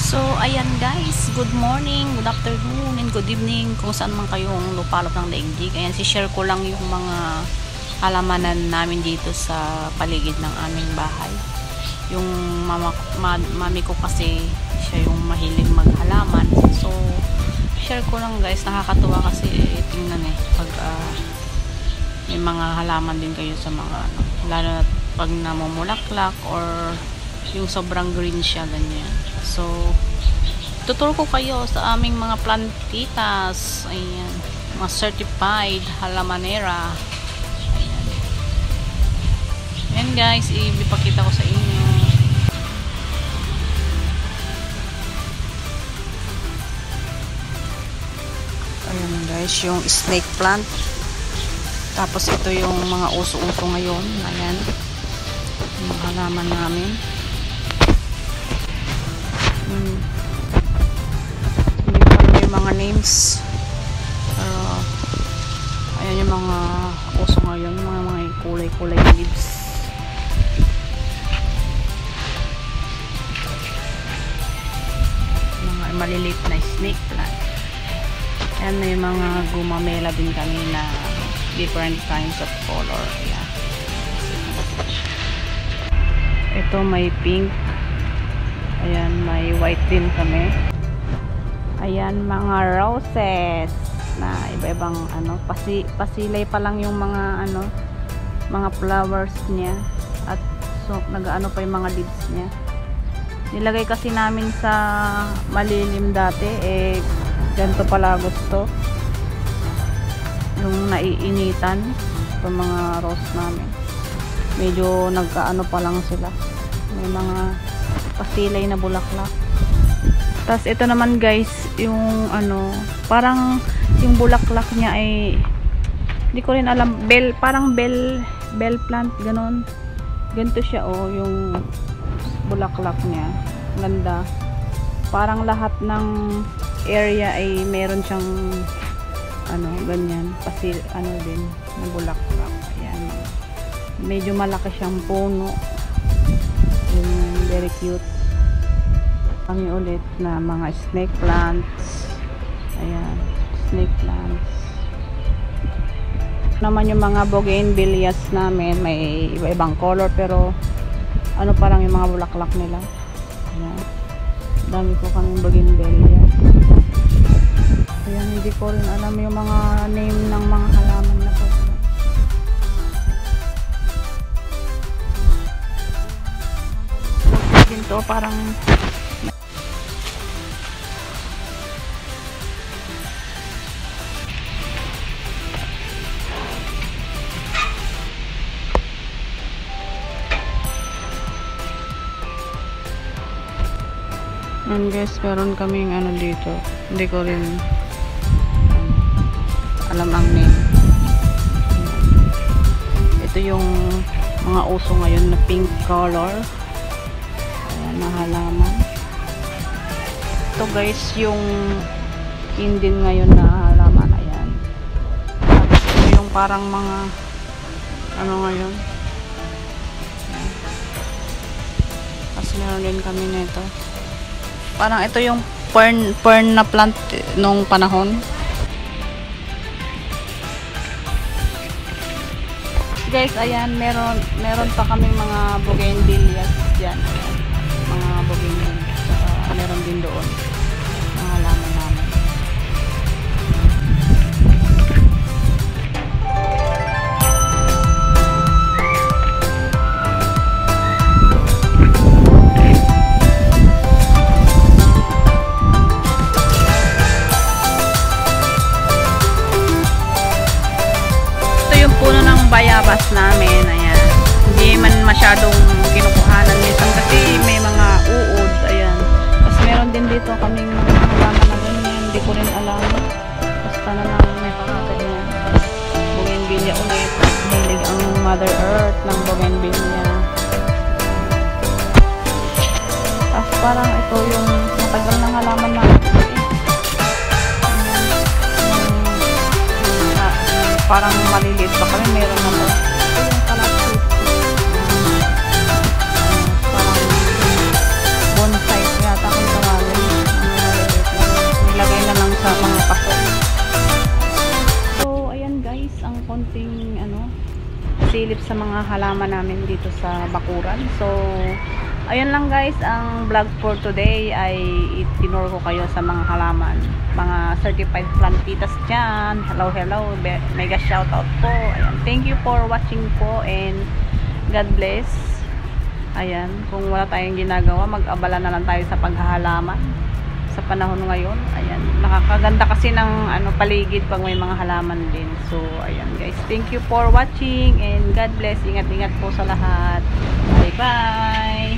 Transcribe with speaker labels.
Speaker 1: So, ayan guys, good morning, good afternoon, and good evening kung saan man kayong lupalop ng daigdig. Ayan, share ko lang yung mga halamanan namin dito sa paligid ng aming bahay. Yung mami ko kasi, siya yung mahilig maghalaman. So, share ko lang guys, nakakatuwa kasi tingnan pag may mga halaman din kayo sa mga lalo na pag namumulaklak or yung sobrang green siya, ganyan. So, tuturo ko kayo sa aming mga plantitas. Ayan, mga certified halamanera. Ayan. Ayan guys, ipakita ko sa inyo. Ayan guys, yung snake plant. Tapos ito yung mga uso-uso ngayon. Ayan, yung halaman namin. Hindi ko alam yung mga names, pero ayan yung mga uso ngayon, mga kulay-kulay leaves. Mga maliliit na snake plant. Ayan, may mga gumamela din kami na different kinds of color. Ayan. Ito may pink. Ayan, may white din kami. Ayan, mga roses na iba-ibang pasilay pa lang yung mga mga flowers niya. At so nag-ano pa yung mga leaves niya. Nilagay kasi namin sa malilim dati, ganito pala gusto. Yung naiinitan itong mga rose namin. Medyo nagkaano pa lang sila. May mga pasilay na bulaklak. Tapos ito naman guys, yung parang yung bulaklak niya ay hindi ko rin alam, parang bell plant, ganon. Ganito siya yung bulaklak niya. Ganda. Parang lahat ng area ay meron siyang ganyan, din na bulaklak. Ayan. Medyo malaki siyang puno. Very cute. Kami ulit na mga snake plants. Ayan, snake plants. Naman yung mga bougainvilleas namin, may iba-ibang color pero parang yung mga bulaklak nila. Ayan. Dami ko kaming bougainvillea. Ayan, hindi ko rin alam yung mga name ng mga halaman na to. To parang guys, meron kaming dito, hindi ko rin alam ang name. Ito yung mga uso ngayon na pink color na halaman. Ito guys, yung indin ngayon na halaman. Ayan. Tapos ito yung parang mga ngayon. Ayan. Tapos meron din kami nito. Parang ito yung fern na plant nung panahon. Guys, ayan, meron pa kaming mga bougainvilleas dyan. Mga bougainvillea. Meron din doon mga halaman namin. Ito yung puno ng bayabas namin. Ayan. Hindi man masyadong kinukuhanan minsan kasi may mga uod. Ayan. Tapos meron din dito kaming halaman na ganyan. Hindi ko rin alam. Basta na lang may pakatid niya. Bougainvillea ulit. Hilig ang Mother Earth ng bougainvillea. Tapos parang ito yung matagal ng halaman na parang maliliit pa kami. Meron naman. Ito yung kalapit. Parang bonsai yata kung tawagin. sa mga halaman namin dito sa bakuran. So ayun lang guys, ang vlog for today ay itinuro ko kayo sa mga halaman, mga certified plantitas dyan. Hello, hello, mega shoutout po. Ayan, thank you for watching po and God bless. Ayan, kung wala tayong ginagawa, mag-abala na lang tayo sa paghahalaman sa panahon ngayon. Ayan, nakakaganda kasi ng paligid pag may mga halaman din. So ayan guys, thank you for watching and God bless. Ingat-ingat po sa lahat. Bye bye.